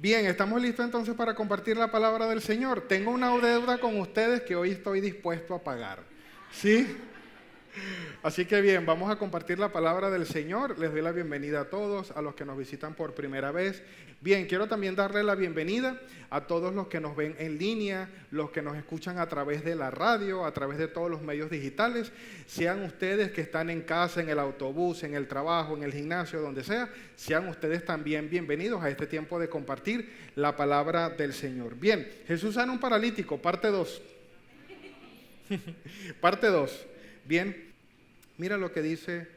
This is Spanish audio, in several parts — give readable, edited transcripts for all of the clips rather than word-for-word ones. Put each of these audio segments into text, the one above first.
Bien, estamos listos entonces para compartir la palabra del Señor. Tengo una deuda con ustedes que hoy estoy dispuesto a pagar. ¿Sí? Así que bien, vamos a compartir la palabra del Señor. Les doy la bienvenida a todos, a los que nos visitan por primera vez. Bien, quiero también darle la bienvenida a todos los que nos ven en línea, los que nos escuchan a través de la radio, a través de todos los medios digitales. Sean ustedes que están en casa, en el autobús, en el trabajo, en el gimnasio, donde sea, sean ustedes también bienvenidos a este tiempo de compartir la palabra del Señor. Bien, Jesús sana un paralítico, parte 2. Parte 2. Bien, mira lo que dice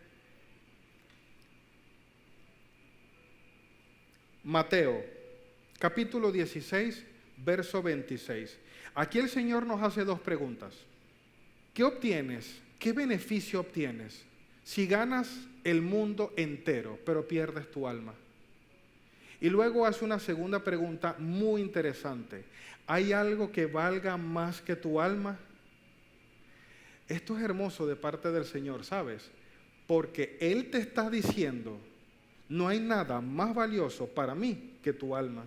Mateo, capítulo 16, verso 26. Aquí el Señor nos hace dos preguntas. ¿Qué obtienes? ¿Qué beneficio obtienes si ganas el mundo entero, pero pierdes tu alma? Y luego hace una segunda pregunta muy interesante. ¿Hay algo que valga más que tu alma? Esto es hermoso de parte del Señor, ¿sabes? Porque Él te está diciendo, no hay nada más valioso para mí que tu alma.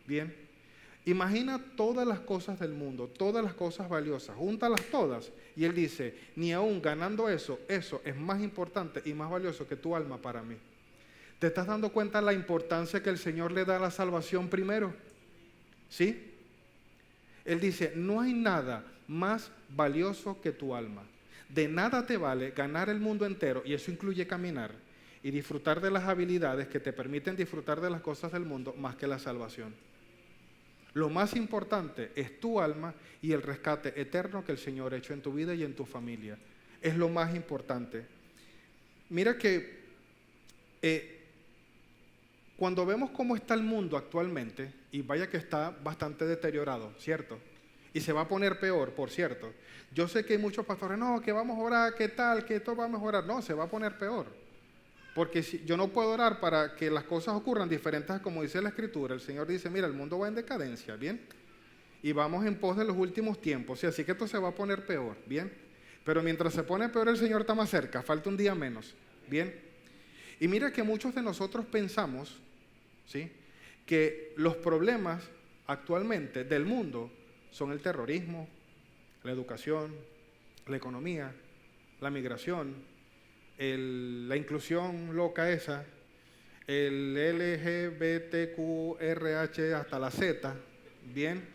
Bien, imagina todas las cosas del mundo, todas las cosas valiosas, júntalas todas. Y Él dice, ni aún ganando eso es más importante y más valioso que tu alma para mí. ¿Te estás dando cuenta la importancia que el Señor le da a la salvación primero? ¿Sí? Él dice, no hay nada más valioso que tu alma. De nada te vale ganar el mundo entero, y eso incluye caminar y disfrutar de las habilidades que te permiten disfrutar de las cosas del mundo más que la salvación. Lo más importante es tu alma y el rescate eterno que el Señor ha hecho en tu vida y en tu familia. Es lo más importante. Mira que cuando vemos cómo está el mundo actualmente, y vaya que está bastante deteriorado, ¿cierto? Y se va a poner peor, por cierto. Yo sé que hay muchos pastores, no, que vamos a orar, que tal, que esto va a mejorar. No, se va a poner peor. Porque si, yo no puedo orar para que las cosas ocurran diferentes a como dice la Escritura. El Señor dice, mira, el mundo va en decadencia, ¿bien? Y vamos en pos de los últimos tiempos, ¿sí? Así que esto se va a poner peor, ¿bien? Pero mientras se pone peor, el Señor está más cerca, falta un día menos, ¿bien? Y mira que muchos de nosotros pensamos, ¿sí?, que los problemas actualmente del mundo son el terrorismo, la educación, la economía, la migración, la inclusión loca esa, el LGBTQRH hasta la Z, ¿bien?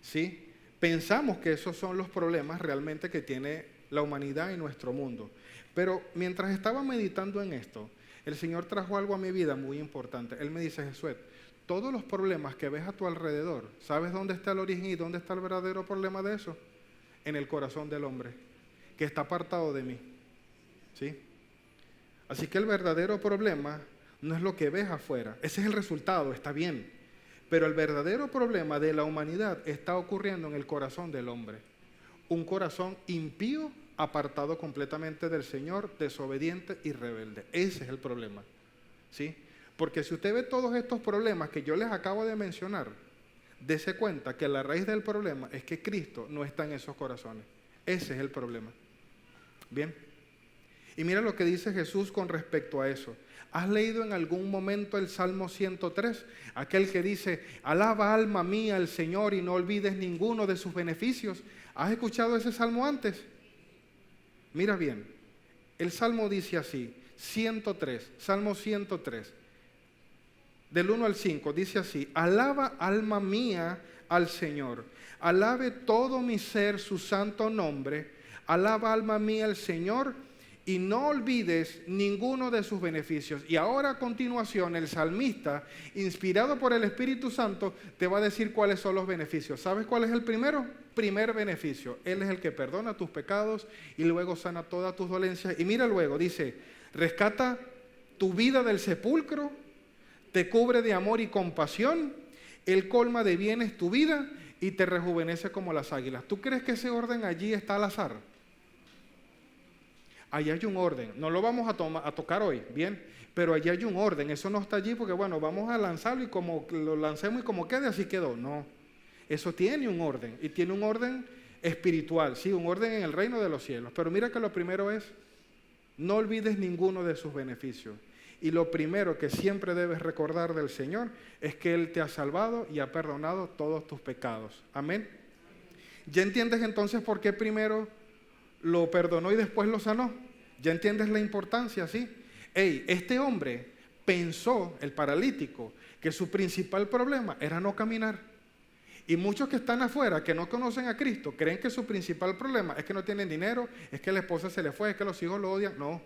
¿Sí? Pensamos que esos son los problemas realmente que tiene la humanidad y nuestro mundo. Pero mientras estaba meditando en esto, el Señor trajo algo a mi vida muy importante. Él me dice, Josué, todos los problemas que ves a tu alrededor, ¿sabes dónde está el origen y dónde está el verdadero problema de eso? En el corazón del hombre, que está apartado de mí. ¿Sí? Así que el verdadero problema no es lo que ves afuera. Ese es el resultado, está bien. Pero el verdadero problema de la humanidad está ocurriendo en el corazón del hombre. Un corazón impío, apartado completamente del Señor, desobediente y rebelde. Ese es el problema. ¿Sí? Porque si usted ve todos estos problemas que yo les acabo de mencionar, dése cuenta que la raíz del problema es que Cristo no está en esos corazones. Ese es el problema. Bien. Y mira lo que dice Jesús con respecto a eso. ¿Has leído en algún momento el Salmo 103? Aquel que dice, alaba alma mía al Señor y no olvides ninguno de sus beneficios. ¿Has escuchado ese salmo antes? Mira bien, el salmo dice así, 103, Salmo 103, del 1 al 5, dice así, alaba alma mía al Señor, alabe todo mi ser su santo nombre, alaba alma mía al Señor y no olvides ninguno de sus beneficios. Y ahora a continuación el salmista, inspirado por el Espíritu Santo, te va a decir cuáles son los beneficios. ¿Sabes cuál es el primero? Primer beneficio, Él es el que perdona tus pecados y luego sana todas tus dolencias. Y mira luego, dice, rescata tu vida del sepulcro, te cubre de amor y compasión, Él colma de bienes tu vida y te rejuvenece como las águilas. ¿Tú crees que ese orden allí está al azar? Allí hay un orden, no lo vamos a tocar hoy, bien, pero allí hay un orden, eso no está allí porque bueno, vamos a lanzarlo y como lo lancemos y como quede, así quedó, no. Eso tiene un orden, y tiene un orden espiritual, sí, un orden en el reino de los cielos. Pero mira que lo primero es, no olvides ninguno de sus beneficios. Y lo primero que siempre debes recordar del Señor es que Él te ha salvado y ha perdonado todos tus pecados. Amén. ¿Ya entiendes entonces por qué primero lo perdonó y después lo sanó? ¿Ya entiendes la importancia, sí? Este hombre pensó, el paralítico, que su principal problema era no caminar. Y muchos que están afuera, que no conocen a Cristo, creen que su principal problema es que no tienen dinero, es que la esposa se le fue, es que los hijos lo odian. No,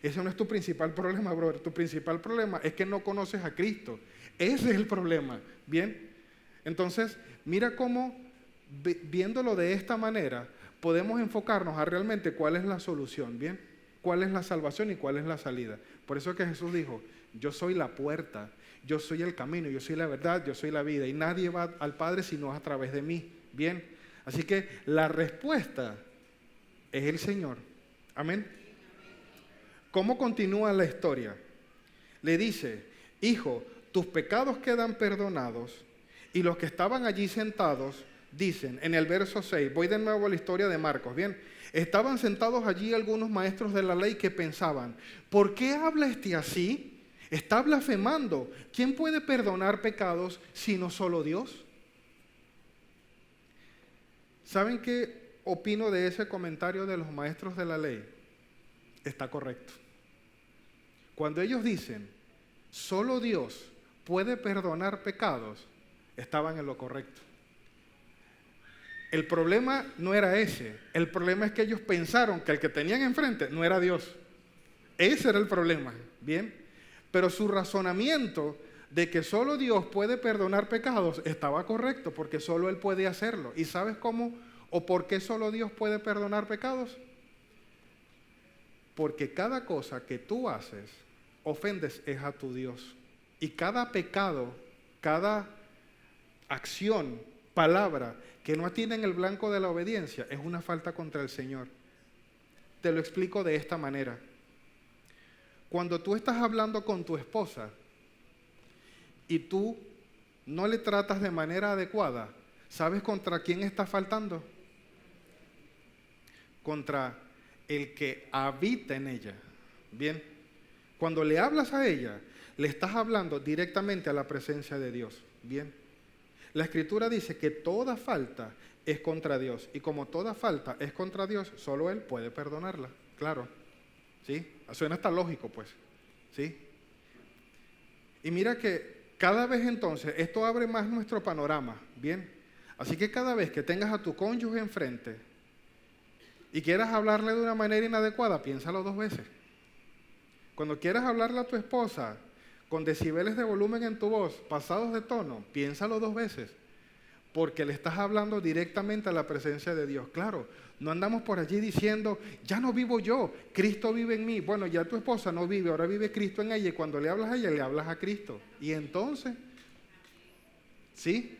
ese no es tu principal problema, brother. Tu principal problema es que no conoces a Cristo. Ese es el problema, ¿bien? Entonces, mira cómo, viéndolo de esta manera, podemos enfocarnos a realmente cuál es la solución, ¿bien? Cuál es la salvación y cuál es la salida. Por eso que Jesús dijo, yo soy la puerta, yo soy el camino, yo soy la verdad, yo soy la vida, y nadie va al Padre sino a través de mí, ¿bien? Así que la respuesta es el Señor. Amén. ¿Cómo continúa la historia? Le dice, hijo, tus pecados quedan perdonados. Y los que estaban allí sentados dicen, en el verso 6, voy de nuevo a la historia de Marcos, ¿bien? Estaban sentados allí algunos maestros de la ley que pensaban, ¿por qué habla este así? Está blasfemando. ¿Quién puede perdonar pecados sino solo Dios? ¿Saben qué opino de ese comentario de los maestros de la ley? Está correcto. Cuando ellos dicen, solo Dios puede perdonar pecados, estaban en lo correcto. El problema no era ese. El problema es que ellos pensaron que el que tenían enfrente no era Dios. Ese era el problema, ¿bien? Pero su razonamiento de que solo Dios puede perdonar pecados estaba correcto, porque solo Él puede hacerlo. ¿Y sabes cómo o por qué solo Dios puede perdonar pecados? Porque cada cosa que tú haces, ofendes es a tu Dios. Y cada pecado, cada acción, palabra que no tienen el blanco de la obediencia es una falta contra el Señor. Te lo explico de esta manera. Cuando tú estás hablando con tu esposa y tú no le tratas de manera adecuada, ¿sabes contra quién estás faltando? Contra el que habita en ella. Bien, cuando le hablas a ella, le estás hablando directamente a la presencia de Dios. Bien, la Escritura dice que toda falta es contra Dios, y como toda falta es contra Dios, solo Él puede perdonarla. Claro, ¿sí? Suena hasta lógico, pues, ¿sí? Y mira que cada vez entonces, esto abre más nuestro panorama, ¿bien? Así que cada vez que tengas a tu cónyuge enfrente y quieras hablarle de una manera inadecuada, piénsalo 2 veces. Cuando quieras hablarle a tu esposa con decibeles de volumen en tu voz, pasados de tono, piénsalo 2 veces, porque le estás hablando directamente a la presencia de Dios. Claro, no andamos por allí diciendo, ya no vivo yo, Cristo vive en mí. Bueno, ya tu esposa no vive, ahora vive Cristo en ella, y cuando le hablas a ella, le hablas a Cristo. Y entonces, ¿sí?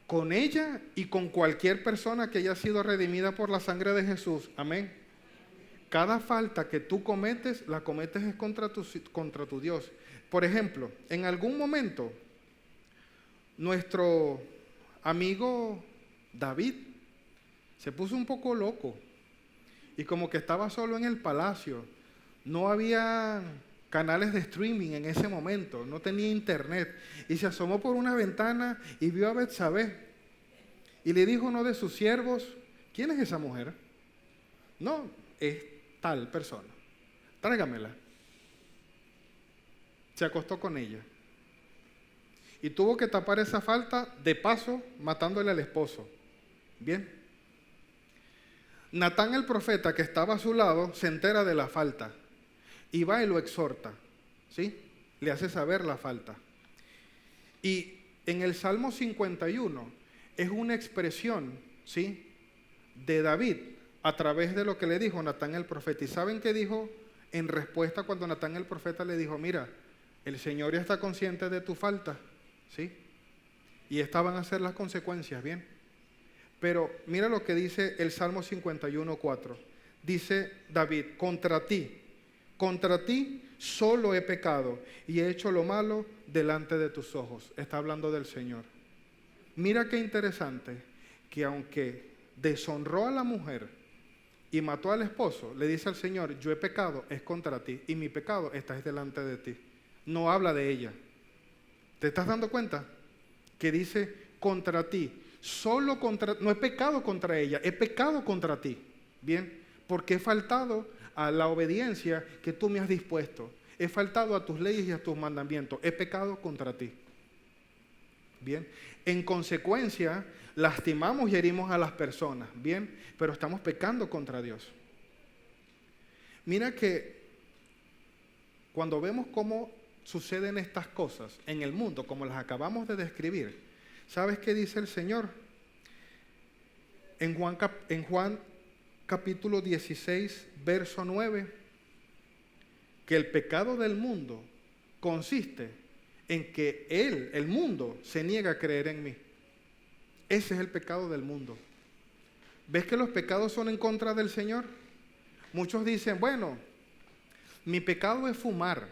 Con ella y con cualquier persona que haya sido redimida por la sangre de Jesús. Amén. Cada falta que tú cometes, la cometes es contra tu Dios. Por ejemplo, en algún momento, nuestro amigo David se puso un poco loco y como que estaba solo en el palacio. No había canales de streaming en ese momento, no tenía internet, y se asomó por una ventana y vio a Betsabé y le dijo a uno de sus siervos, ¿quién es esa mujer? No, es tal persona, tráigamela. Se acostó con ella y tuvo que tapar esa falta, de paso matándole al esposo. Bien, Natán el profeta, que estaba a su lado, se entera de la falta y va y lo exhorta, ¿sí? Le hace saber la falta. Y en el Salmo 51 es una expresión, ¿sí?, de David a través de lo que le dijo Natán el profeta. ¿Y saben qué dijo en respuesta cuando Natán el profeta le dijo, mira, el Señor ya está consciente de tu falta, ¿sí? Y estas van a ser las consecuencias, ¿bien? Pero mira lo que dice el Salmo 51:4. Dice David, contra ti solo he pecado y he hecho lo malo delante de tus ojos. Está hablando del Señor. Mira qué interesante, que aunque deshonró a la mujer y mató al esposo, le dice al Señor, yo he pecado, es contra ti, y mi pecado está delante de ti. No habla de ella. ¿Te estás dando cuenta? Que dice contra ti. Solo contra, no he pecado contra ella, he pecado contra ti. Bien, porque he faltado a la obediencia que tú me has dispuesto. He faltado a tus leyes y a tus mandamientos. He pecado contra ti. Bien, en consecuencia, lastimamos y herimos a las personas. Bien, pero estamos pecando contra Dios. Mira que cuando vemos cómo suceden estas cosas en el mundo, como las acabamos de describir, ¿sabes qué dice el Señor? En Juan capítulo 16, verso 9, que el pecado del mundo consiste en que el mundo, se niega a creer en mí. Ese es el pecado del mundo. ¿Ves que los pecados son en contra del Señor? Muchos dicen, bueno, mi pecado es fumar,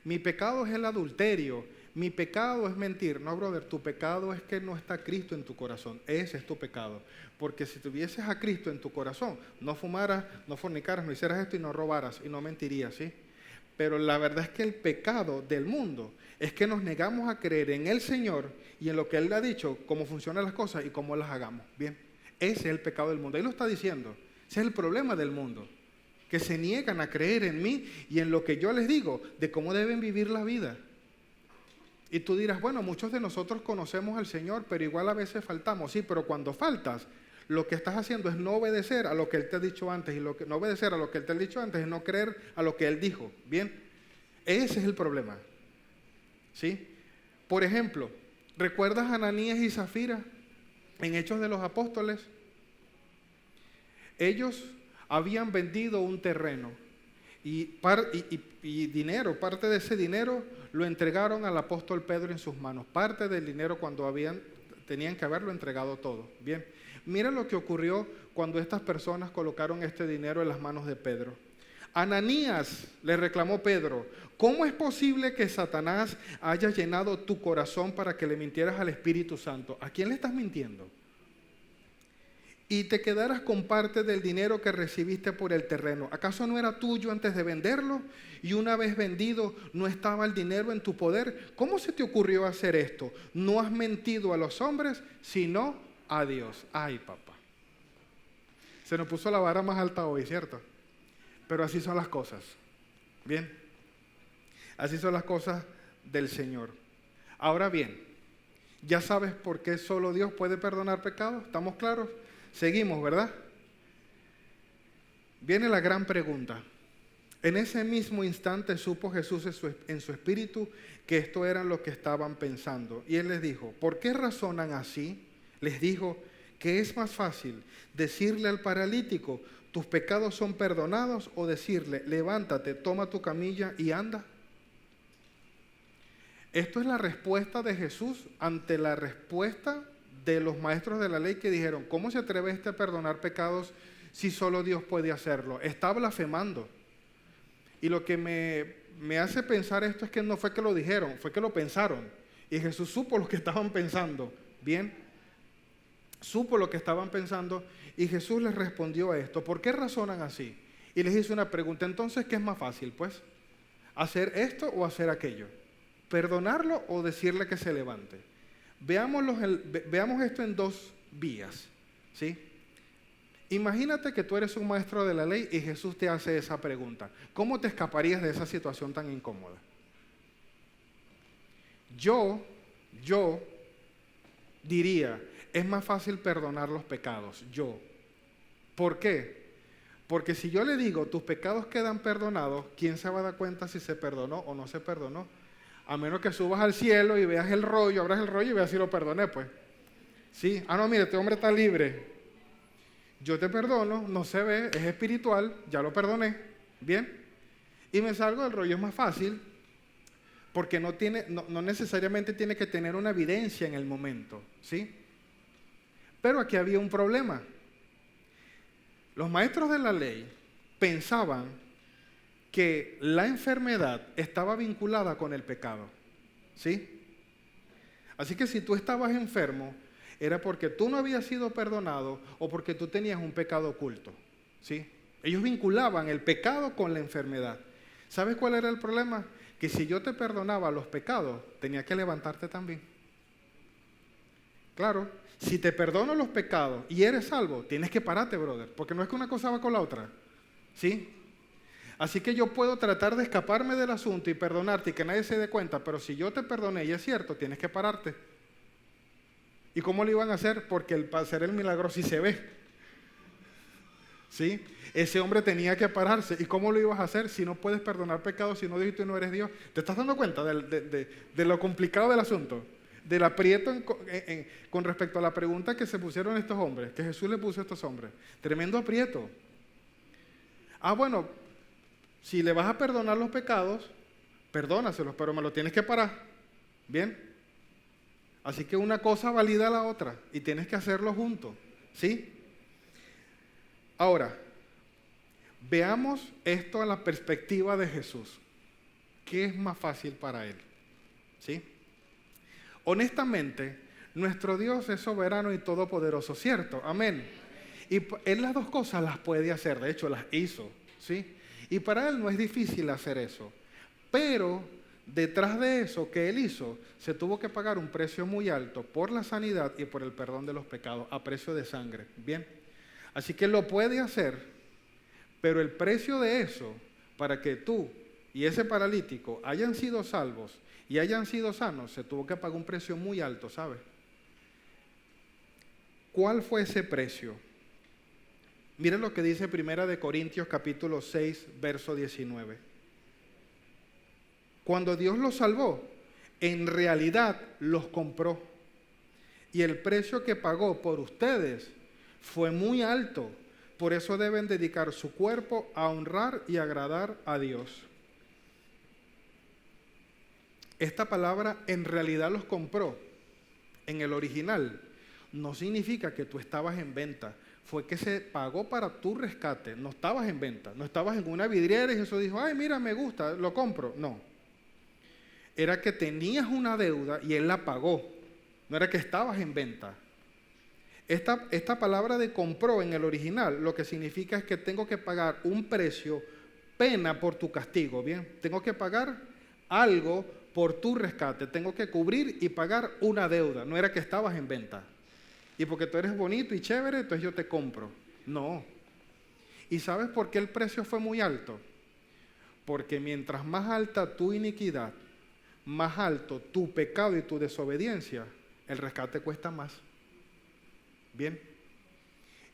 mi pecado es el adulterio, mi pecado es mentir. No, brother, tu pecado es que no está Cristo en tu corazón. Ese es tu pecado. Porque si tuvieses a Cristo en tu corazón, no fumaras, no fornicaras, no hicieras esto y no robaras y no mentirías, ¿sí? Pero la verdad es que el pecado del mundo es que nos negamos a creer en el Señor y en lo que Él le ha dicho, cómo funcionan las cosas y cómo las hagamos. Bien, ese es el pecado del mundo. Ahí lo está diciendo. Ese es el problema del mundo. Que se niegan a creer en mí y en lo que yo les digo de cómo deben vivir la vida. Y tú dirás, bueno, muchos de nosotros conocemos al Señor, pero igual a veces faltamos. Sí, pero cuando faltas, lo que estás haciendo es no obedecer a lo que Él te ha dicho antes. Y no obedecer a lo que Él te ha dicho antes es no creer a lo que Él dijo. Bien, ese es el problema. ¿Sí? Por ejemplo, ¿recuerdas a Ananías y Zafira en Hechos de los Apóstoles? Ellos habían vendido un terreno y dinero, parte de ese dinero lo entregaron al apóstol Pedro en sus manos. Parte del dinero cuando tenían que haberlo entregado todo. Bien, mira lo que ocurrió cuando estas personas colocaron este dinero en las manos de Pedro. Ananías, le reclamó Pedro, ¿cómo es posible que Satanás haya llenado tu corazón para que le mintieras al Espíritu Santo? ¿A quién le estás mintiendo? Y te quedaras con parte del dinero que recibiste por el terreno. ¿Acaso no era tuyo antes de venderlo? Y una vez vendido, ¿no estaba el dinero en tu poder? ¿Cómo se te ocurrió hacer esto? No has mentido a los hombres, sino a Dios. Ay, papá. Se nos puso la vara más alta hoy, ¿cierto? Pero así son las cosas. Bien. Así son las cosas del Señor. Ahora bien, ya sabes por qué solo Dios puede perdonar pecados. ¿Estamos claros? Seguimos, ¿verdad? Viene la gran pregunta. En ese mismo instante supo Jesús en su espíritu que esto era lo que estaban pensando. Y Él les dijo, ¿por qué razonan así? Les dijo que es más fácil decirle al paralítico, tus pecados son perdonados, o decirle, levántate, toma tu camilla y anda. Esto es la respuesta de Jesús ante la respuesta de los maestros de la ley que dijeron, ¿cómo se atreve este a perdonar pecados si solo Dios puede hacerlo? Está blasfemando. Y lo que me hace pensar esto es que no fue que lo dijeron, fue que lo pensaron. Y Jesús supo lo que estaban pensando. Bien, supo lo que estaban pensando y Jesús les respondió a esto. ¿Por qué razonan así? Y les hizo una pregunta. Entonces, ¿qué es más fácil? Pues, ¿hacer esto o hacer aquello? ¿Perdonarlo o decirle que se levante? Veamos esto en dos vías, ¿sí? Imagínate que tú eres un maestro de la ley y Jesús te hace esa pregunta. ¿Cómo te escaparías de esa situación tan incómoda? Yo diría, es más fácil perdonar los pecados. ¿Por qué? Porque si yo le digo, tus pecados quedan perdonados, ¿quién se va a dar cuenta si se perdonó o no se perdonó? A menos que subas al cielo y veas el rollo, abras el rollo y veas si lo perdoné, pues. Sí, no, mire, este hombre está libre. Yo te perdono, no se ve, es espiritual, ya lo perdoné, ¿bien? Y me salgo del rollo, es más fácil, porque no necesariamente tiene que tener una evidencia en el momento, ¿sí? Pero aquí había un problema. Los maestros de la ley pensaban que la enfermedad estaba vinculada con el pecado, ¿sí? Así que si tú estabas enfermo, era porque tú no habías sido perdonado o porque tú tenías un pecado oculto, ¿sí? Ellos vinculaban el pecado con la enfermedad. ¿Sabes cuál era el problema? Que si yo te perdonaba los pecados, tenía que levantarte también. Claro, si te perdono los pecados y eres salvo, tienes que pararte, brother, porque no es que una cosa va con la otra, ¿sí? Así que yo puedo tratar de escaparme del asunto y perdonarte y que nadie se dé cuenta, pero si yo te perdoné y es cierto, tienes que pararte. ¿Y cómo lo iban a hacer? Porque para hacer el milagro sí se ve, ¿sí? Ese hombre tenía que pararse. ¿Y cómo lo ibas a hacer si no puedes perdonar pecados, si no Dios y tú no eres Dios? ¿Te estás dando cuenta de lo complicado del asunto? Del aprieto con respecto a la pregunta que se pusieron estos hombres, que Jesús le puso a estos hombres. Tremendo aprieto. Bueno, si le vas a perdonar los pecados, perdónaselos, pero me lo tienes que parar. ¿Bien? Así que una cosa valida a la otra y tienes que hacerlo juntos. ¿Sí? Ahora, veamos esto a la perspectiva de Jesús. ¿Qué es más fácil para Él? ¿Sí? Honestamente, nuestro Dios es soberano y todopoderoso, ¿cierto? Amén. Y Él las dos cosas las puede hacer, de hecho las hizo, ¿sí? Y para Él no es difícil hacer eso. Pero detrás de eso que Él hizo, se tuvo que pagar un precio muy alto por la sanidad y por el perdón de los pecados, a precio de sangre, ¿bien? Así que lo puede hacer, pero el precio de eso, para que tú y ese paralítico hayan sido salvos y hayan sido sanos, se tuvo que pagar un precio muy alto, ¿sabes? ¿Cuál fue ese precio? Miren lo que dice 1 Corintios capítulo 6, verso 19. Cuando Dios los salvó, en realidad los compró. Y el precio que pagó por ustedes fue muy alto. Por eso deben dedicar su cuerpo a honrar y agradar a Dios. Esta palabra en realidad los compró. En el original no significa que tú estabas en venta. Fue que se pagó para tu rescate. No estabas en venta. No estabas en una vidriera y Jesús dijo, ay, mira, me gusta, lo compro. No. Era que tenías una deuda y Él la pagó. No era que estabas en venta. Esta palabra de compró en el original lo que significa es que tengo que pagar un precio, pena por tu castigo, ¿bien? Tengo que pagar algo por tu rescate. Tengo que cubrir y pagar una deuda. No era que estabas en venta. Y porque tú eres bonito y chévere, entonces yo te compro. No. ¿Y sabes por qué el precio fue muy alto? Porque mientras más alta tu iniquidad, más alto tu pecado y tu desobediencia, el rescate cuesta más. Bien.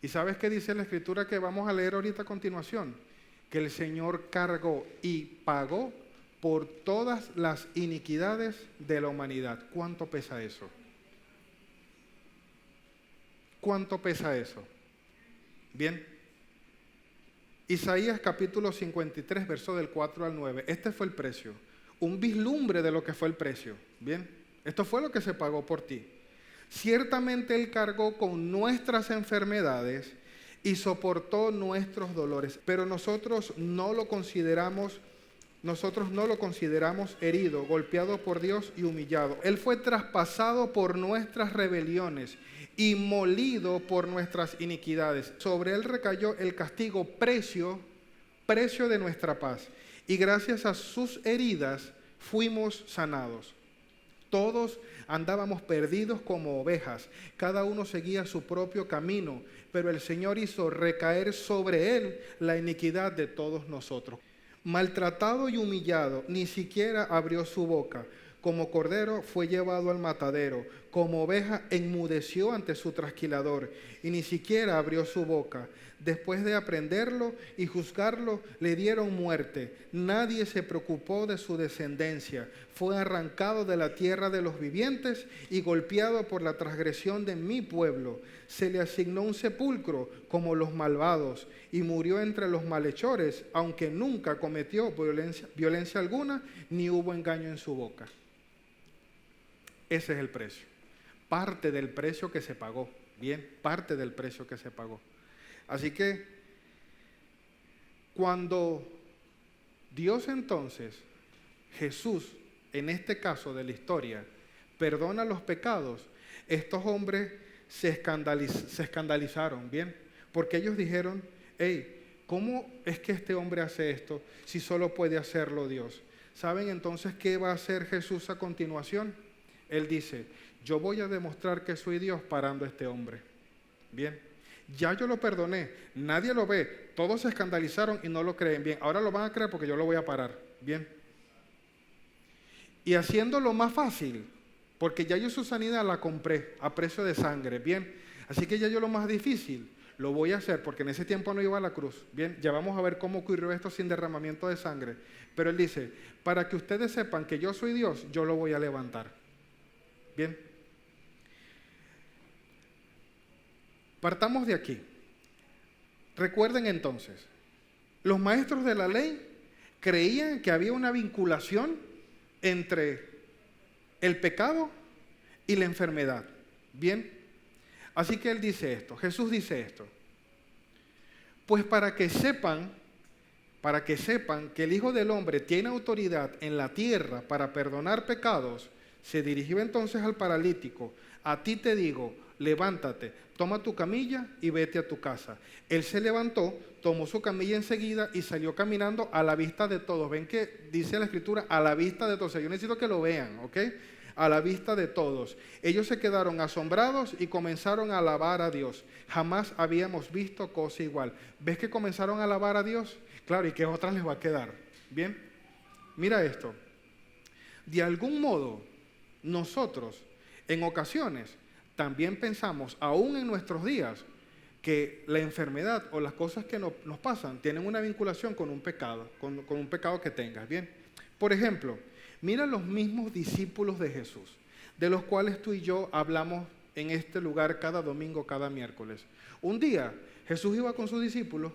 ¿Y sabes qué dice la Escritura que vamos a leer ahorita a continuación? Que el Señor cargó y pagó por todas las iniquidades de la humanidad. ¿Cuánto pesa eso? ¿Cuánto pesa eso? Bien. Isaías capítulo 53, verso del 4 al 9. Este fue el precio. Un vislumbre de lo que fue el precio. Bien. Esto fue lo que se pagó por ti. Ciertamente Él cargó con nuestras enfermedades y soportó nuestros dolores, pero nosotros no lo consideramos herido, golpeado por Dios y humillado. Él fue traspasado por nuestras rebeliones y molido por nuestras iniquidades. Sobre Él recayó el castigo, precio de nuestra paz. Y gracias a sus heridas fuimos sanados. Todos andábamos perdidos como ovejas, cada uno seguía su propio camino, pero el Señor hizo recaer sobre Él la iniquidad de todos nosotros. Maltratado y humillado, ni siquiera abrió su boca. Como cordero fue llevado al matadero, como oveja enmudeció ante su trasquilador, y ni siquiera abrió su boca. Después de aprenderlo y juzgarlo, le dieron muerte. Nadie se preocupó de su descendencia. Fue arrancado de la tierra de los vivientes y golpeado por la transgresión de mi pueblo. Se le asignó un sepulcro como los malvados y murió entre los malhechores, aunque nunca cometió violencia alguna, ni hubo engaño en su boca. Ese es el precio. Parte del precio que se pagó. Bien, parte del precio que se pagó. Así que, cuando Dios entonces, Jesús, en este caso de la historia, perdona los pecados, estos hombres se escandalizaron, ¿bien? Porque ellos dijeron, hey, ¿cómo es que este hombre hace esto si solo puede hacerlo Dios? ¿Saben entonces qué va a hacer Jesús a continuación? Él dice, yo voy a demostrar que soy Dios parando a este hombre. Bien, ya yo lo perdoné, nadie lo ve, todos se escandalizaron y no lo creen. Bien, ahora lo van a creer porque yo lo voy a parar. Bien. Y haciéndolo más fácil, porque ya yo su sanidad la compré a precio de sangre. Bien, así que ya yo lo más difícil lo voy a hacer, porque en ese tiempo no iba a la cruz. Bien, ya vamos a ver cómo ocurrió esto sin derramamiento de sangre. Pero él dice, para que ustedes sepan que yo soy Dios, yo lo voy a levantar. Bien. Partamos de aquí. Recuerden entonces, los maestros de la ley creían que había una vinculación entre el pecado y la enfermedad. Bien. Así que él dice esto, Jesús dice esto. Pues para que sepan que el Hijo del Hombre tiene autoridad en la tierra para perdonar pecados, se dirigió entonces al paralítico. A ti te digo, levántate, toma tu camilla y vete a tu casa. Él se levantó, tomó su camilla enseguida y salió caminando a la vista de todos. Ven que dice la Escritura, a la vista de todos. Yo necesito que lo vean, ¿ok? A la vista de todos. Ellos se quedaron asombrados y comenzaron a alabar a Dios. Jamás habíamos visto cosa igual. ¿Ves que comenzaron a alabar a Dios? Claro, ¿y qué otras les va a quedar? Bien, mira esto. De algún modo, nosotros, en ocasiones, también pensamos, aún en nuestros días, que la enfermedad o las cosas que nos pasan tienen una vinculación con un pecado, con un pecado que tengas. Bien, por ejemplo, mira los mismos discípulos de Jesús, de los cuales tú y yo hablamos en este lugar cada domingo, cada miércoles. Un día Jesús iba con sus discípulos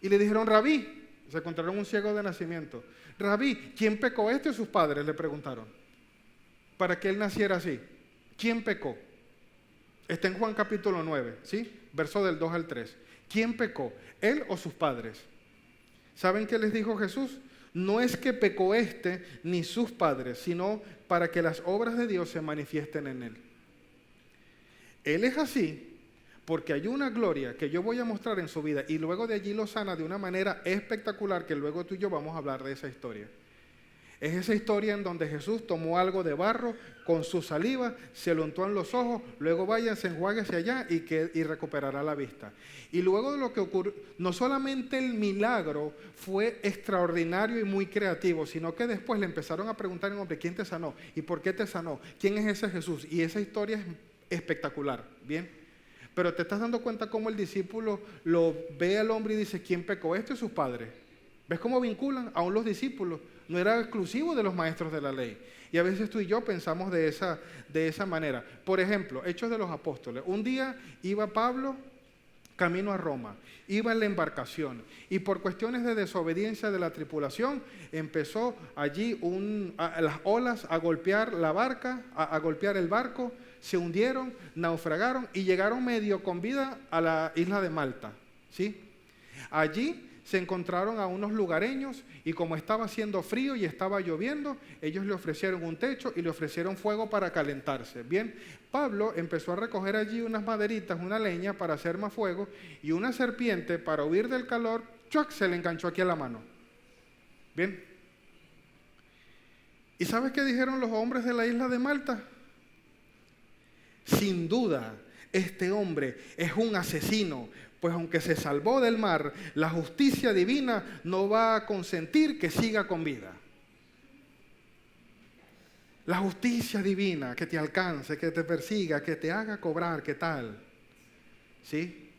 y le dijeron, Rabí, se encontraron un ciego de nacimiento. Rabí, ¿quién pecó, este o sus padres? Le preguntaron, para que él naciera así. ¿Quién pecó? Está en Juan capítulo 9, ¿sí? Verso del 2 al 3. ¿Quién pecó? ¿Él o sus padres? ¿Saben qué les dijo Jesús? No es que pecó este ni sus padres, sino para que las obras de Dios se manifiesten en él. Él es así porque hay una gloria que yo voy a mostrar en su vida y luego de allí lo sana de una manera espectacular que luego tú y yo vamos a hablar de esa historia. Es esa historia en donde Jesús tomó algo de barro con su saliva, se lo untó en los ojos, luego váyanse, enjuáguese allá y recuperará la vista. Y luego de lo que ocurrió, no solamente el milagro fue extraordinario y muy creativo, sino que después le empezaron a preguntar, hombre, ¿quién te sanó? ¿Y por qué te sanó? ¿Quién es ese Jesús? Y esa historia es espectacular, ¿bien? Pero te estás dando cuenta cómo el discípulo lo ve al hombre y dice, ¿quién pecó, este o sus padres? ¿Ves cómo vinculan? Aún los discípulos. No era exclusivo de los maestros de la ley. Y a veces tú y yo pensamos de esa manera. Por ejemplo, Hechos de los Apóstoles. Un día iba Pablo camino a Roma, iba en la embarcación y por cuestiones de desobediencia de la tripulación empezó allí las olas a golpear la barca, a golpear el barco, se hundieron, naufragaron y llegaron medio con vida a la isla de Malta, ¿sí? Allí se encontraron a unos lugareños y como estaba haciendo frío y estaba lloviendo, ellos le ofrecieron un techo y le ofrecieron fuego para calentarse. Bien, Pablo empezó a recoger allí unas maderitas, una leña para hacer más fuego y una serpiente para huir del calor, ¡chuac!, se le enganchó aquí a la mano. Bien. ¿Y sabes qué dijeron los hombres de la isla de Malta? Sin duda, este hombre es un asesino, pues aunque se salvó del mar, la justicia divina no va a consentir que siga con vida. La justicia divina que te alcance, que te persiga, que te haga cobrar, ¿qué tal? ¿Sí?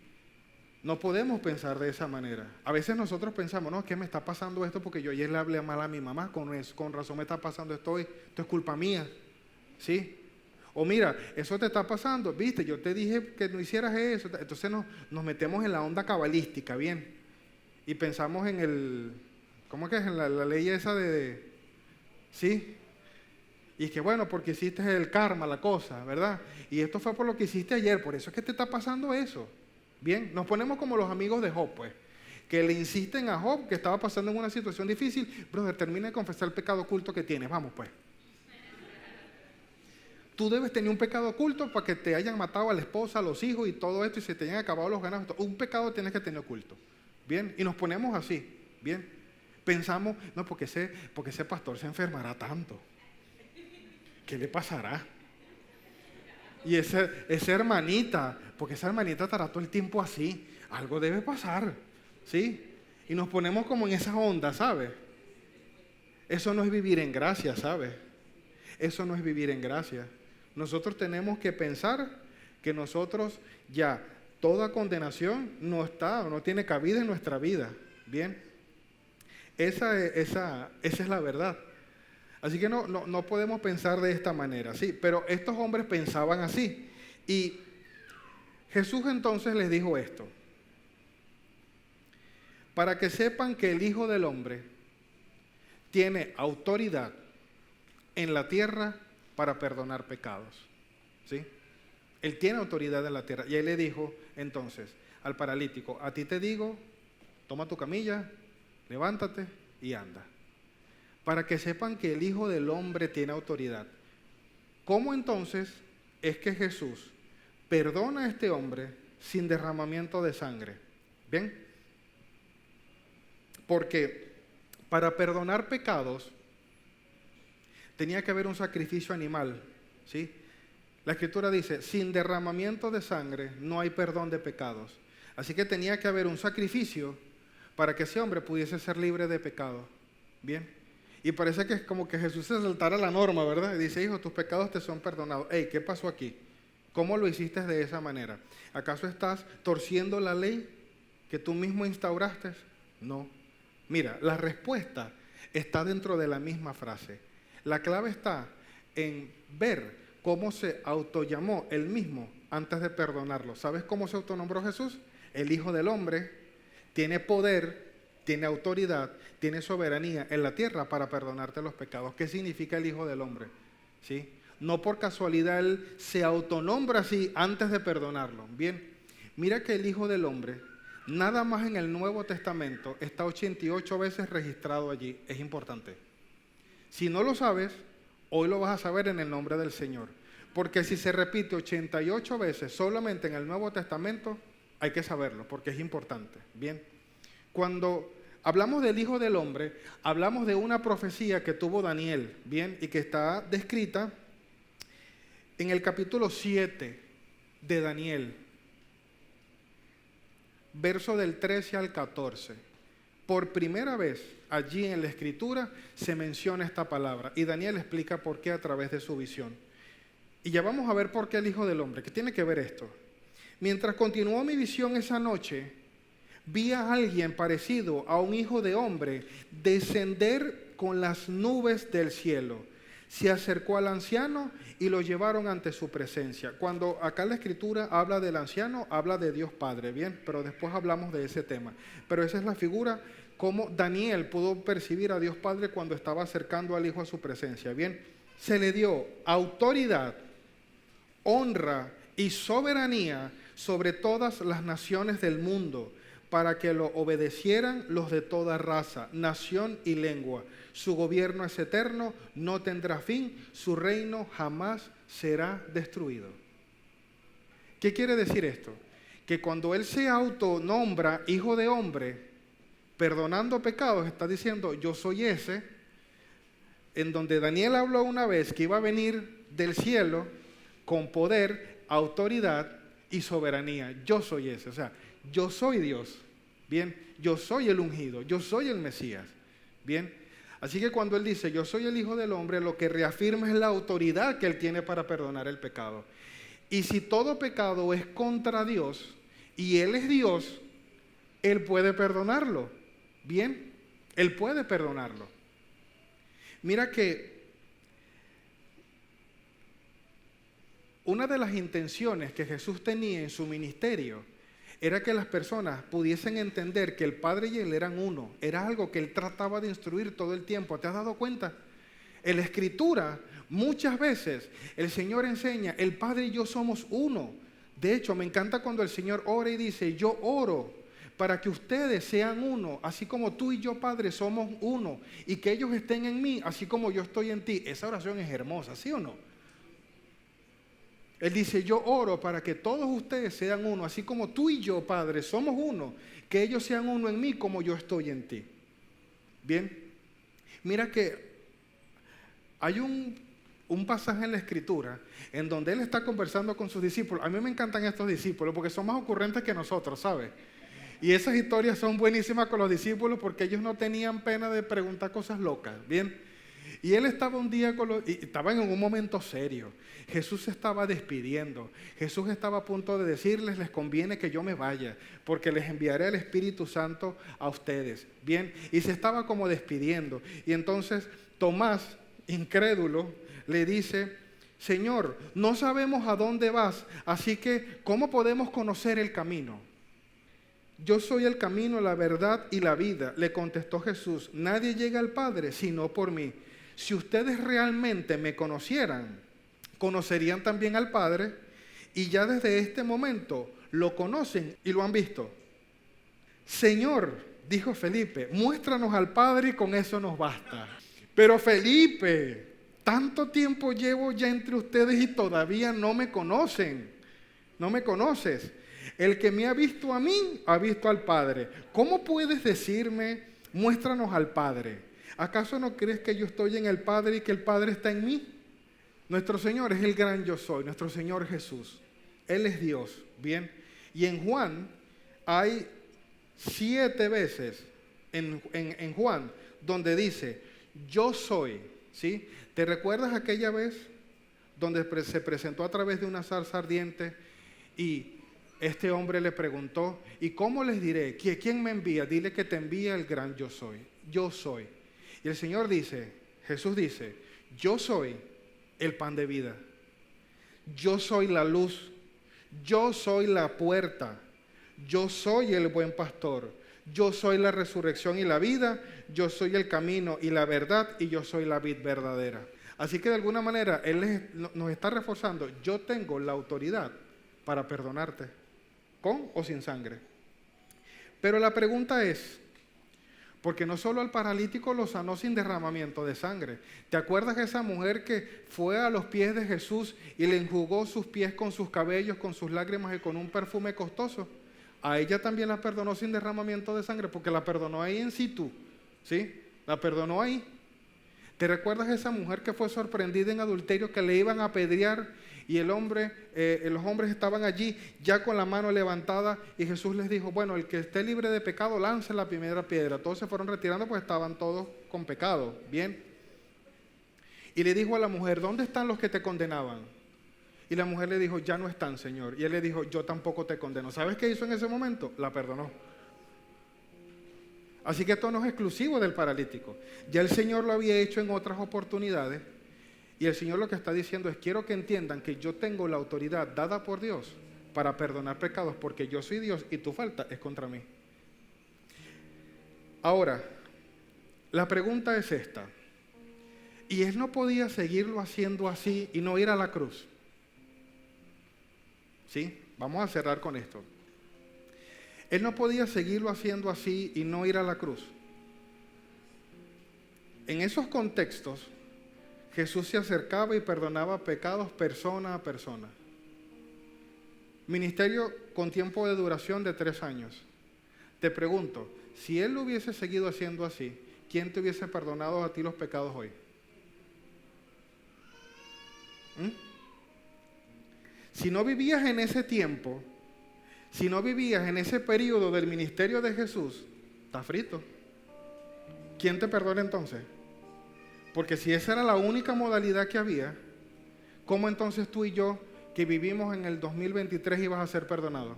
No podemos pensar de esa manera. A veces nosotros pensamos, no, ¿qué me está pasando esto? Porque yo ayer le hablé mal a mi mamá, con razón me está pasando esto hoy, esto es culpa mía. ¿Sí? O mira, eso te está pasando, viste, yo te dije que no hicieras eso. Entonces nos metemos en la onda cabalística, bien. Y pensamos en ¿cómo que es? En la ley esa ¿sí? Y que bueno, porque hiciste el karma, la cosa, ¿verdad? Y esto fue por lo que hiciste ayer, por eso es que te está pasando eso. Bien, nos ponemos como los amigos de Job, pues. Que le insisten a Job que estaba pasando en una situación difícil. Brother, termina de confesar el pecado oculto que tienes, vamos pues. Tú debes tener un pecado oculto para que te hayan matado a la esposa, a los hijos y todo esto y se te hayan acabado los ganados. Un pecado tienes que tener oculto. Bien, y nos ponemos así, bien. Pensamos, no, porque ese pastor se enfermará tanto. ¿Qué le pasará? Y esa hermanita, porque esa hermanita estará todo el tiempo así, algo debe pasar, ¿sí? Y nos ponemos como en esa onda, ¿sabes? Eso no es vivir en gracia, ¿sabes? Eso no es vivir en gracia. Nosotros tenemos que pensar que nosotros ya, toda condenación no tiene cabida en nuestra vida, ¿bien? Esa es la verdad. Así que no podemos pensar de esta manera, sí, pero estos hombres pensaban así. Y Jesús entonces les dijo esto: para que sepan que el Hijo del Hombre tiene autoridad en la tierra para perdonar pecados, ¿sí? Él tiene autoridad en la tierra. Y él le dijo entonces al paralítico: a ti te digo, toma tu camilla, levántate y anda. Para que sepan que el Hijo del Hombre tiene autoridad. ¿Cómo entonces es que Jesús perdona a este hombre sin derramamiento de sangre? ¿Bien? Porque para perdonar pecados tenía que haber un sacrificio animal, ¿sí? La Escritura dice, sin derramamiento de sangre no hay perdón de pecados. Así que tenía que haber un sacrificio para que ese hombre pudiese ser libre de pecado. ¿Bien? Y parece que es como que Jesús se saltara la norma, ¿verdad? Y dice, hijo, tus pecados te son perdonados. Hey, ¿qué pasó aquí? ¿Cómo lo hiciste de esa manera? ¿Acaso estás torciendo la ley que tú mismo instauraste? No. Mira, la respuesta está dentro de la misma frase. La clave está en ver cómo se autollamó él mismo antes de perdonarlo. ¿Sabes cómo se autonombró Jesús? El Hijo del Hombre tiene poder, tiene autoridad, tiene soberanía en la tierra para perdonarte los pecados. ¿Qué significa el Hijo del Hombre? ¿Sí? No por casualidad él se autonombra así antes de perdonarlo. Bien, mira que el Hijo del Hombre, nada más en el Nuevo Testamento, está 88 veces registrado allí. Es importante. Si no lo sabes, hoy lo vas a saber en el nombre del Señor. Porque si se repite 88 veces solamente en el Nuevo Testamento, hay que saberlo, porque es importante. Bien, cuando hablamos del Hijo del Hombre, hablamos de una profecía que tuvo Daniel, bien, y que está descrita en el capítulo 7 de Daniel, verso del 13 al 14. Por primera vez allí en la Escritura se menciona esta palabra, y Daniel explica por qué a través de su visión. Y ya vamos a ver por qué el Hijo del Hombre. ¿Qué tiene que ver esto? Mientras continuó mi visión esa noche, vi a alguien parecido a un hijo de hombre descender con las nubes del cielo. Se acercó al anciano y lo llevaron ante su presencia. Cuando acá la Escritura habla del anciano, habla de Dios Padre, bien, pero después hablamos de ese tema. Pero esa es la figura como Daniel pudo percibir a Dios Padre cuando estaba acercando al Hijo a su presencia, bien. Se le dio autoridad, honra y soberanía sobre todas las naciones del mundo, para que lo obedecieran los de toda raza, nación y lengua. Su gobierno es eterno, no tendrá fin, su reino jamás será destruido. ¿Qué quiere decir esto? Que cuando él se autonombra Hijo de Hombre, perdonando pecados, está diciendo, yo soy ese, en donde Daniel habló una vez que iba a venir del cielo con poder, autoridad y soberanía. Yo soy ese, o sea, yo soy Dios, bien, yo soy el ungido, yo soy el Mesías, bien. Así que cuando él dice, yo soy el Hijo del Hombre, lo que reafirma es la autoridad que él tiene para perdonar el pecado. Y si todo pecado es contra Dios y él es Dios, él puede perdonarlo, bien, él puede perdonarlo. Mira que una de las intenciones que Jesús tenía en su ministerio era que las personas pudiesen entender que el Padre y Él eran uno. Era algo que Él trataba de instruir todo el tiempo. ¿Te has dado cuenta? En la Escritura, muchas veces, el Señor enseña, el Padre y yo somos uno. De hecho, me encanta cuando el Señor ora y dice, yo oro para que ustedes sean uno, así como tú y yo, Padre, somos uno, y que ellos estén en mí, así como yo estoy en ti. Esa oración es hermosa, ¿sí o no? Él dice, yo oro para que todos ustedes sean uno, así como tú y yo, Padre, somos uno, que ellos sean uno en mí como yo estoy en ti. Bien, mira que hay un pasaje en la Escritura en donde Él está conversando con sus discípulos. A mí me encantan estos discípulos porque son más ocurrentes que nosotros, ¿sabes? Y esas historias son buenísimas con los discípulos porque ellos no tenían pena de preguntar cosas locas, ¿bien? Y Él estaba un día y estaban en un momento serio. Jesús se estaba despidiendo. Jesús estaba a punto de decirles, les conviene que yo me vaya, porque les enviaré el Espíritu Santo a ustedes. Bien, y se estaba como despidiendo. Y entonces Tomás, incrédulo, le dice, Señor, no sabemos a dónde vas, así que ¿cómo podemos conocer el camino? Yo soy el camino, la verdad y la vida, le contestó Jesús. Nadie llega al Padre sino por mí. Si ustedes realmente me conocieran, conocerían también al Padre, y ya desde este momento lo conocen y lo han visto. Señor, dijo Felipe, muéstranos al Padre y con eso nos basta. Pero Felipe, tanto tiempo llevo ya entre ustedes y todavía no me conocen. No me conoces. El que me ha visto a mí, ha visto al Padre. ¿Cómo puedes decirme, muéstranos al Padre? ¿Acaso no crees que yo estoy en el Padre y que el Padre está en mí? Nuestro Señor es el gran yo soy, nuestro Señor Jesús. Él es Dios, ¿bien? Y en Juan hay 7 veces, en Juan, donde dice, yo soy, ¿sí? ¿Te recuerdas aquella vez donde se presentó a través de una zarza ardiente y este hombre le preguntó, ¿y cómo les diré? ¿Quién me envía? Dile que te envía el gran yo soy. Yo soy. Y el Señor dice, Jesús dice, yo soy el pan de vida. Yo soy la luz. Yo soy la puerta. Yo soy el buen pastor. Yo soy la resurrección y la vida. Yo soy el camino y la verdad. Y yo soy la vid verdadera. Así que de alguna manera Él nos está reforzando. Yo tengo la autoridad para perdonarte, con o sin sangre. Pero la pregunta es, porque no solo al paralítico lo sanó sin derramamiento de sangre. ¿Te acuerdas de esa mujer que fue a los pies de Jesús y le enjugó sus pies con sus cabellos, con sus lágrimas y con un perfume costoso? A ella también la perdonó sin derramamiento de sangre, porque la perdonó ahí en situ, ¿sí? La perdonó ahí. ¿Te recuerdas de esa mujer que fue sorprendida en adulterio, que le iban a apedrear y los hombres estaban allí ya con la mano levantada y Jesús les dijo, bueno, el que esté libre de pecado lance la primera piedra? Todos se fueron retirando pues estaban todos con pecado, ¿bien? Y le dijo a la mujer, ¿dónde están los que te condenaban? Y la mujer le dijo, ya no están, Señor. Y él le dijo, yo tampoco te condeno. ¿Sabes qué hizo en ese momento? La perdonó. Así que esto no es exclusivo del paralítico. Ya el Señor lo había hecho en otras oportunidades. Y el Señor lo que está diciendo es, quiero que entiendan que yo tengo la autoridad dada por Dios para perdonar pecados, porque yo soy Dios y tu falta es contra mí. Ahora, la pregunta es esta. ¿Y Él no podía seguirlo haciendo así y no ir a la cruz? ¿Sí? Vamos a cerrar con esto. Él no podía seguirlo haciendo así y no ir a la cruz. En esos contextos, Jesús se acercaba y perdonaba pecados persona a persona. Ministerio con tiempo de duración de 3 años. Te pregunto, si Él lo hubiese seguido haciendo así, ¿quién te hubiese perdonado a ti los pecados hoy? Si no vivías en ese tiempo, si no vivías en ese periodo del ministerio de Jesús, estás frito. ¿Quién te perdona entonces? Porque si esa era la única modalidad que había, ¿cómo entonces tú y yo, que vivimos en el 2023, ibas a ser perdonados?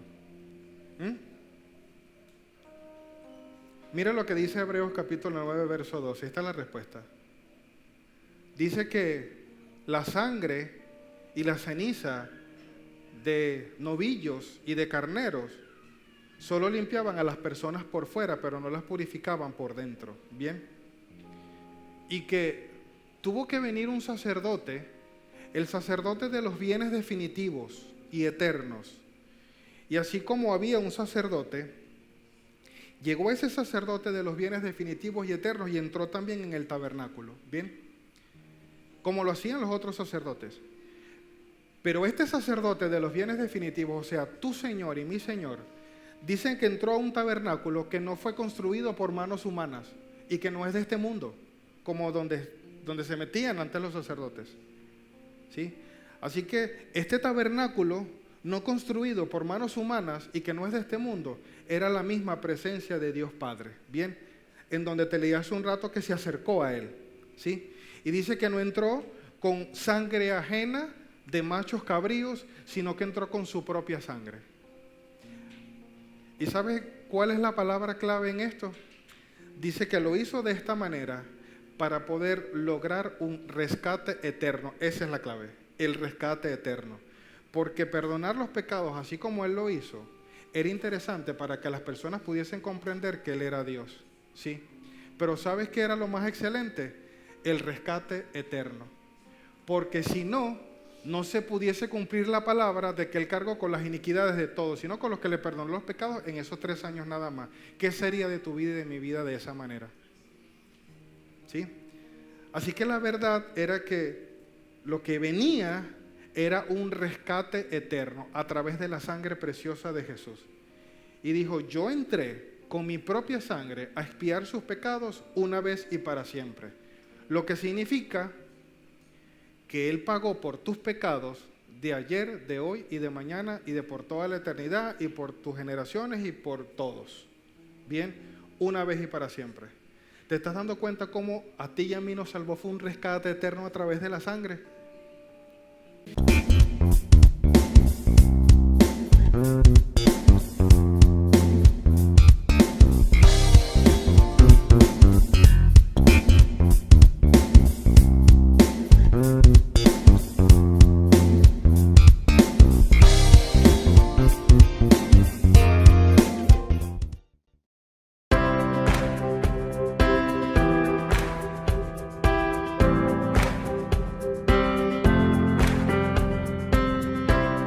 Mira lo que dice Hebreos capítulo 9, verso 12. Esta es la respuesta. Dice que la sangre y la ceniza de novillos y de carneros solo limpiaban a las personas por fuera, pero no las purificaban por dentro. ¿Bien? Y que tuvo que venir un sacerdote, el sacerdote de los bienes definitivos y eternos. Y así como había un sacerdote, llegó ese sacerdote de los bienes definitivos y eternos y entró también en el tabernáculo. ¿Bien? Como lo hacían los otros sacerdotes. Pero este sacerdote de los bienes definitivos, o sea, tu Señor y mi Señor, dicen que entró a un tabernáculo que no fue construido por manos humanas y que no es de este mundo, como donde se metían antes los sacerdotes. ¿Sí? Así que este tabernáculo, no construido por manos humanas y que no es de este mundo, era la misma presencia de Dios Padre. Bien, en donde te leí hace un rato que se acercó a él. ¿Sí? Y dice que no entró con sangre ajena de machos cabríos, sino que entró con su propia sangre. ¿Y sabes cuál es la palabra clave en esto? Dice que lo hizo de esta manera para poder lograr un rescate eterno. Esa es la clave, el rescate eterno. Porque perdonar los pecados, así como Él lo hizo, era interesante para que las personas pudiesen comprender que Él era Dios. ¿Sí? Pero ¿sabes qué era lo más excelente? El rescate eterno. Porque si no, no se pudiese cumplir la palabra de que Él cargó con las iniquidades de todos, sino con los que le perdonó los pecados en esos 3 años nada más. ¿Qué sería de tu vida y de mi vida de esa manera? ¿Sí? Así que la verdad era que lo que venía era un rescate eterno a través de la sangre preciosa de Jesús. Y dijo, yo entré con mi propia sangre a expiar sus pecados una vez y para siempre. Lo que significa que Él pagó por tus pecados de ayer, de hoy y de mañana y de por toda la eternidad y por tus generaciones y por todos. Bien, una vez y para siempre. ¿Te estás dando cuenta cómo a ti y a mí nos salvó? Fue un rescate eterno a través de la sangre.